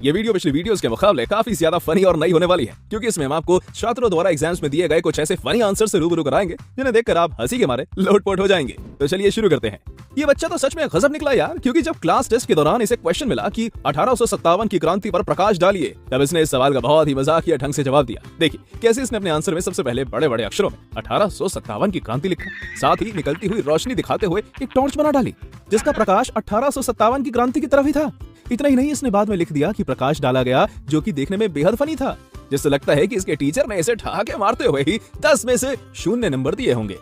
ये वीडियो पिछली वीडियोस के मुकाबले काफी ज्यादा फनी और नई होने वाली है, क्योंकि इसमें हम आपको छात्रों द्वारा एग्जाम्स में दिए गए कुछ ऐसे फनी आंसर से रूबरू कराएंगे जिन्हें देखकर आप हंसी के मारे लोटपोट हो जाएंगे। तो चलिए शुरू करते हैं। ये बच्चा तो सच में गजब निकला यार, क्योंकि जब क्लास टेस्ट के दौरान इसे क्वेश्चन मिला कि 1857 की क्रांति पर प्रकाश डालिए, तब इसने इस सवाल का बहुत ही मजाकिया ढंग से जवाब दिया। देखिए कैसे इसने अपने आंसर में सबसे पहले बड़े बड़े अक्षरों में 1857 की क्रांति लिखा, साथ ही निकलती हुई रोशनी दिखाते हुए एक टॉर्च बना डाली जिसका प्रकाश 1857 की क्रांति की तरफ ही था। इतना ही नहीं, इसने बाद में लिख दिया कि प्रकाश डाला गया, जो कि देखने में बेहद फनी था, जिससे लगता है कि इसके टीचर ने इसे ठहाके मारते हुए ही 10 में से 0 नंबर दिए होंगे।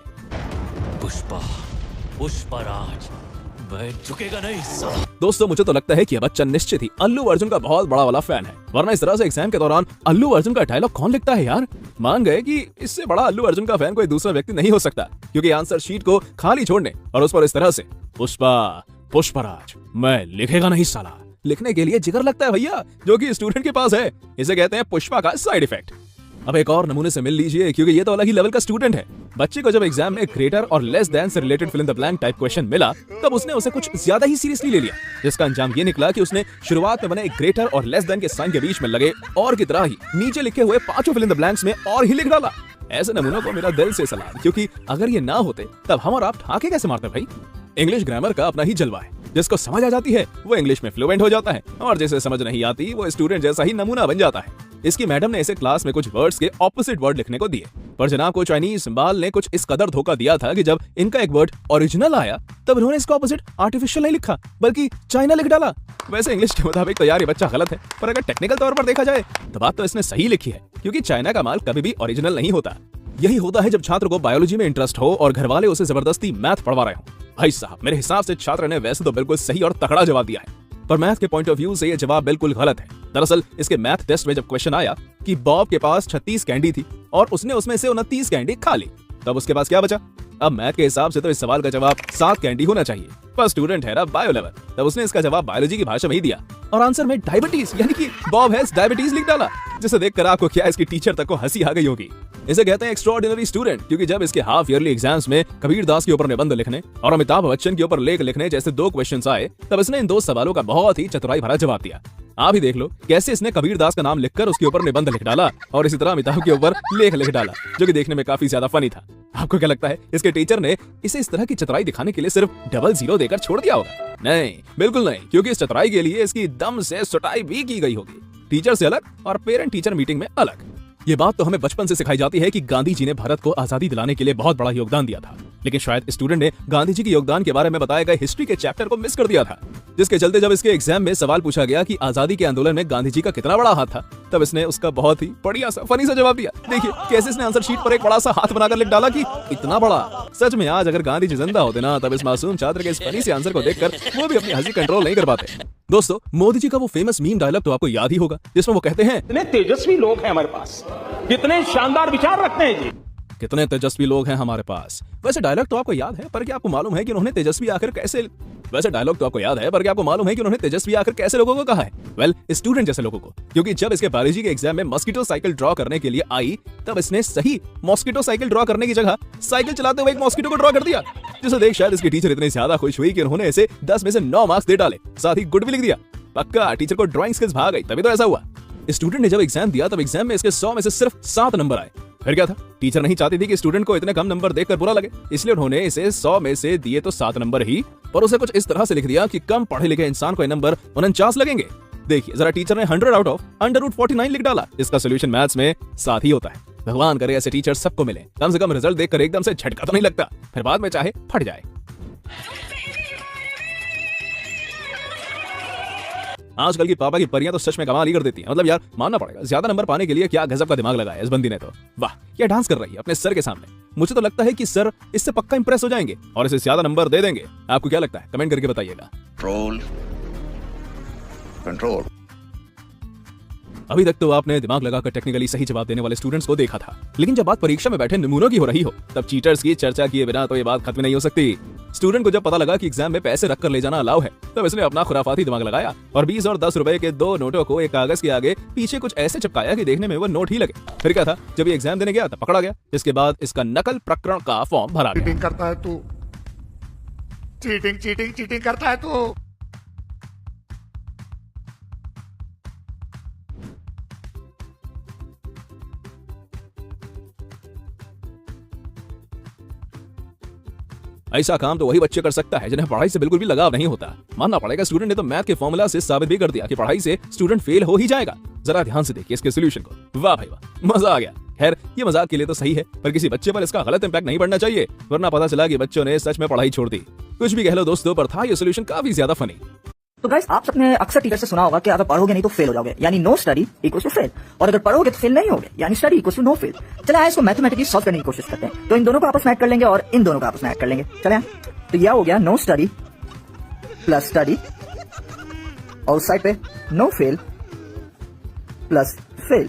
पुष्पराज, मैं झुकेगा नहीं साला। दोस्तों मुझे तो लगता है कि यह बच्चा निश्चित ही अल्लू अर्जुन का बहुत बड़ा वाला फैन है, वरना इस तरह से एग्जाम के दौरान अल्लू अर्जुन का डायलॉग कौन लिखता है यार। मान गए कि इससे बड़ा अल्लू अर्जुन का फैन कोई दूसरा व्यक्ति नहीं हो सकता, क्योंकि आंसर शीट को खाली छोड़ने और उस पर इस तरह से पुष्पराज, मैं लिखेगा नहीं साला लिखने के लिए जिगर लगता है भैया, जो कि स्टूडेंट के पास है। इसे कहते हैं पुष्पा का साइड इफेक्ट। अब एक और नमूने से मिल लीजिए, क्योंकि ये तो अलग ही लेवल का स्टूडेंट है। बच्चे को जब एग्जाम में ग्रेटर और लेस देन से related fill in the blank type question मिला, तब उसने उसे कुछ ज्यादा ही सीरियसली ले लिया, जिसका अंजाम ये निकला कि उसने शुरुआत में बने एक ग्रेटर और लेस देन के साइन के बीच में लगे और की तरह ही नीचे लिखे हुए 5 फिल इन द ब्लैंक्स में और ही लिख डाला। ऐसे नमूनों को मेरा दिल से सलाम, क्योंकि अगर ये ना होते तब हम और आप ठाके कैसे मारते भाई। इंग्लिश ग्रामर का अपना ही जलवा है, जिसको समझ आ जाती है वो इंग्लिश में फ्लुएंट हो जाता है, और जिसे समझ नहीं आती वो स्टूडेंट जैसा ही नमूना बन जाता है। इसकी मैडम ने इसे क्लास में कुछ वर्ड्स के ऑपोजिट वर्ड लिखने को दिए, पर जनाब को चाइनीज बाल ने कुछ इस कदर धोखा दिया था कि जब इनका एक वर्ड ओरिजिनल आया तब उन्होंने इसका ऑपोजिट आर्टिफिशियल नहीं लिखा, बल्कि चाइना लिख डाला। वैसे इंग्लिश के मुताबिक तो यार ये बच्चा गलत है, पर अगर टेक्निकल तौर पर देखा जाए तो बात तो इसने सही लिखी है, क्योंकि चाइना का माल कभी भी ओरिजिनल नहीं होता। यही होता है जब छात्र को बायोलॉजी में इंटरेस्ट हो और घर वाले उसे जबरदस्ती मैथ पढ़वा रहे हो। भाई साहब, मेरे हिसाब से छात्र ने वैसे तो बिल्कुल सही और तगड़ा जवाब दिया है, पर मैथ के पॉइंट ऑफ व्यू से ये जवाब बिल्कुल गलत है। दरअसल इसके मैथ टेस्ट में जब क्वेश्चन आया कि बॉब के पास 36 कैंडी थी और उसने उसमें से 29 कैंडी खा ली, तब उसके पास क्या बचा। अब मैथ के हिसाब से तो इस सवाल का जवाब 7 कैंडी होना चाहिए, पर स्टूडेंट है ना बायो लेवल, तब उसने इसका जवाब बायोलॉजी की भाषा में ही दिया और आंसर में डायबिटीज यानी कि बॉब हैज डायबिटीज लिख डाला, जिसे देखकर आपको क्या इसकी टीचर तक को हंसी आ गई होगी। इसे कहते हैं एक्स्ट्राऑर्डिनरी स्टूडेंट, क्योंकि जब इसके हाफ ईयरली एग्जाम्स में कबीर दास के ऊपर निबंध लिखने और अमिताभ बच्चन के ऊपर लेख लिखने जैसे 2 क्वेश्चंस आए, तब इसने इन 2 सवालों का बहुत ही चतुराई भरा जवाब दिया। आप ही देख लो कैसे इसने कबीर दास का नाम लिखकर उसके ऊपर निबंध लिख डाला और इसी तरह अमिताभ के ऊपर लेख लिख डाला, जो कि देखने में काफी ज्यादा फनी था। आपको क्या लगता है इसके टीचर ने इसे इस तरह की चतुराई दिखाने के लिए सिर्फ 00 देकर छोड़ दिया होगा? नहीं, बिल्कुल नहीं, क्योंकि इस चतुराई के लिए इसकी दम से सुटाई भी की गई होगी, टीचर से अलग और पेरेंट टीचर मीटिंग में अलग। ये बात तो हमें बचपन से सिखाई जाती है कि गांधी जी ने भारत को आजादी दिलाने के लिए बहुत बड़ा योगदान दिया था, लेकिन शायद स्टूडेंट ने गांधी जी के योगदान के बारे में बताए गए हिस्ट्री के चैप्टर को मिस कर दिया था, जिसके चलते जब इसके एग्जाम में सवाल पूछा गया कि आजादी के आंदोलन में गांधी जी का कितना बड़ा हाथ था, तब इसने उसका बहुत ही बढ़िया सा फनी सा जवाब दिया। देखिए कैसे इसने आंसर शीट पर एक बड़ा सा हाथ बनाकर लिख डाला कि इतना बड़ा। सच में आज अगर गांधी जी जिंदा होते ना, तब इस मासूम छात्र के इस फनी से आंसर को देखकर वो भी अपनी हंसी कंट्रोल नहीं कर पाते। दोस्तों मोदी जी का वो फेमस मीम डायलॉग तो आपको याद ही होगा, जिसमें वो कहते हैं इतने तेजस्वी लोग हैं हमारे पास, कितने शानदार विचार रखते हैं जी, कितने तेजस्वी लोग हैं हमारे पास। वैसे डायलॉग तो आपको याद है, पर क्या आपको मालूम है कि उन्होंने तेजस्वी आखिर कैसे लोगों को कहा है? वेल, स्टूडेंट जैसे लोगों को, क्योंकि जब इसके बायोलॉजी के एग्जाम में मॉस्किटो साइकिल ड्रॉ करने के लिए आई, तब इसने सही मॉस्किटो साइकिल ड्रॉ करने की जगह साइकिल चलाते हुए एक मॉस्किटो को ड्रॉ कर दिया, जिसे देख शायद इसकी टीचर इतनी ज्यादा खुश हुई कि उन्होंने इसे 10 में से 9 मार्क्स दे डाले, साथ ही गुड भी लिख दिया। पक्का टीचर को ड्राइंग स्किल्स भाग गई, तभी तो ऐसा हुआ। स्टूडेंट ने जब एग्जाम दिया तब एग्जाम में इसके 100 में से सिर्फ 7 नंबर आए। फिर क्या था, टीचर नहीं चाहती थी कि स्टूडेंट को इतने कम नंबर देखकर बुरा लगे, इसलिए उन्होंने इसे 100 में से दिए तो 7 नंबर ही, पर उसे कुछ इस तरह से लिख दिया कि कम पढ़े लिखे इंसान को ये नंबर 49 लगेंगे। देखिए जरा, टीचर ने 100 आउट ऑफ √49 लिख डाला। इसका सोल्यूशन मैथ्स में 7 ही होता है। भगवान करे ऐसे टीचर सबको मिले, कम से कम रिजल्ट देखकर एकदम से झटका तो नहीं लगता, फिर बाद में चाहे फट जाए। आजकल की पापा की परियां तो सच में कमाल ही कर देती हैं। मतलब यार मानना पड़ेगा, ज्यादा नंबर पाने के लिए क्या गजब का दिमाग लगाया इस बंदी ने तो। वाह, क्या डांस कर रही है अपने सर के सामने। मुझे तो लगता है कि सर इससे पक्का इंप्रेस हो जाएंगे और इसे ज्यादा नंबर दे देंगे। आपको क्या लगता है? कमेंट करके बताइएगा। कंट्रोल। अभी तक तो आपने दिमाग लगाकर टेक्निकली सही जवाब देने वाले स्टूडेंट्स को देखा था, लेकिन जब बात परीक्षा में बैठे नमूनों की हो रही हो, तब चीटर्स की चर्चा किए बिना तो ये बात खत्म नहीं हो सकती। स्टूडेंट को जब पता लगा कि एग्जाम में पैसे रखकर ले जाना अलाउ है, तब इसने अपना खुराफाती दिमाग लगाया और 20 और 10 रुपए के 2 नोटों को एक कागज के आगे पीछे कुछ ऐसे चिपकाया कि देखने में वो नोट ही लगे। फिर क्या था, जब ये एग्जाम देने गया तब पकड़ा गया। इसके बाद इसका नकल प्रकरण का फॉर्म भरा गया। चीटिंग करता है तू, चीटिंग करता है तू। ऐसा काम तो वही बच्चे कर सकता है जिन्हें पढ़ाई से बिल्कुल भी लगाव नहीं होता। मानना पड़ेगा स्टूडेंट ने तो मैथ के फॉर्मूला से साबित भी कर दिया कि पढ़ाई से स्टूडेंट फेल हो ही जाएगा। जरा ध्यान से देखिए इसके सोल्यूशन को। वाह भाई वाह, मजा आ गया। खैर ये मजाक के लिए तो सही है, पर किसी बच्चे पर इसका गलत इंपैक्ट नहीं पड़ना चाहिए, वरना पता चला कि बच्चों ने सच में पढ़ाई छोड़ दी। कुछ भी कह लो दोस्तों, पर था ये सोल्यूशन काफी ज्यादा फनी। तो गाइस आप सबने अक्सर टीचर से सुना होगा कि अगर पढ़ोगे नहीं तो फेल हो जाओगे, यानी no study equals to fail, और अगर पढ़ोगे तो फेल नहीं होगे, यानी study equals to no fail. चले आए इसको मैथमेटिकली सॉल्व करने की कोशिश करते हैं। तो इन दोनों को आपस में ऐड कर लेंगे और इन दोनों को आपस में ऐड कर लेंगे। चले आए, तो यह हो गया नो स्टडी प्लस स्टडी, और उस साइड पे नो फेल प्लस फेल।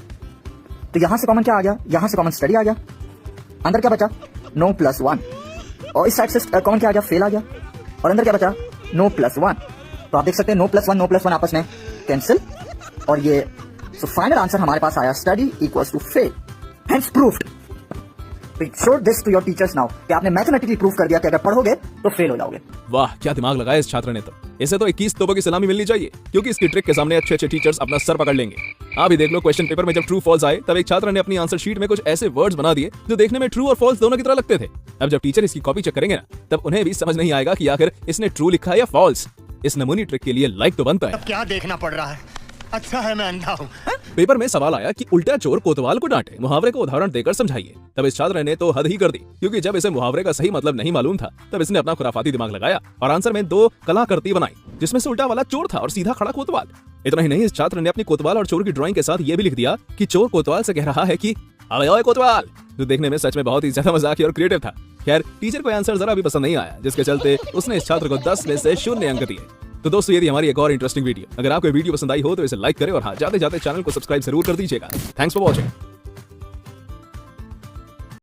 तो यहां से कॉमन क्या आ गया, यहां से कॉमन स्टडी आ गया, अंदर क्या बचा नो प्लस 1, और इस साइड से कॉमन क्या आ गया फेल आ गया, और अंदर क्या बचा नो प्लस 1। तो आप देख सकते हैं नो प्लस वन आपस में कैंसिल, और ये सो फाइनल आंसर हमारे पास आया study equals to fail, hence proved. Show this to your teachers now कि आपने मैथमेटिकली प्रूव कर दिया कि अगर पढ़ोगे तो फेल हो जाओगे। वाह क्या दिमाग लगाया इस छात्र ने तो। इसे तो 21 तोपों की सलामी मिलनी चाहिए, क्योंकि इसकी ट्रिक के सामने अच्छे अच्छे टीचर्स अपना सर पकड़ लेंगे। आप ही देख लो, क्वेश्चन पेपर में जब ट्रू फॉल्स आए तब एक छात्र ने अपनी आंसर शीट में कुछ ऐसे वर्ड्स बना दिए जो देखने में ट्रू और फॉल्स दोनों की तरह लगते थे। अब जब टीचर इसकी कॉपी चेक करेंगे ना, तब उन्हें भी समझ नहीं आएगा कि आखिर इसने ट्रू लिखा है या फॉल्स। इस नमूनी ट्रिक के लिए लाइक तो बनता है। अब क्या देखना पड़ रहा है, अच्छा है मैं अंधा हूँ। पेपर में सवाल आया कि उल्टा चोर कोतवाल को डांटे, मुहावरे को उदाहरण देकर समझाइए। तब इस छात्र ने तो हद ही कर दी, क्योंकि जब इसे मुहावरे का सही मतलब नहीं मालूम था तब इसने अपना खुराफाती दिमाग लगाया और आंसर में 2 कलाकृति बनाई, जिसमें से उल्टा वाला चोर था और सीधा खड़ा कोतवाल। इतना ही नहीं, इस छात्र ने अपनी कोतवाल और चोर की ड्राइंग के साथ ये भी लिख दिया कि चोर कोतवाल से कह रहा है कि अबे ओए कोतवाल, जो देखने में सच में बहुत ही ज्यादा मजाकिया और क्रिएटिव था। खैर टीचर को आंसर जरा भी पसंद नहीं आया, जिसके चलते उसने इस छात्र को 10 में से 0 अंक दिए। तो दोस्तों ये थी हमारी एक और इंटरेस्टिंग वीडियो। अगर आपको वीडियो पसंद आई हो तो इसे लाइक करें, और हाँ जाते जाते चैनल को सब्सक्राइब जरूर कर दीजिएगा। Thanks for watching.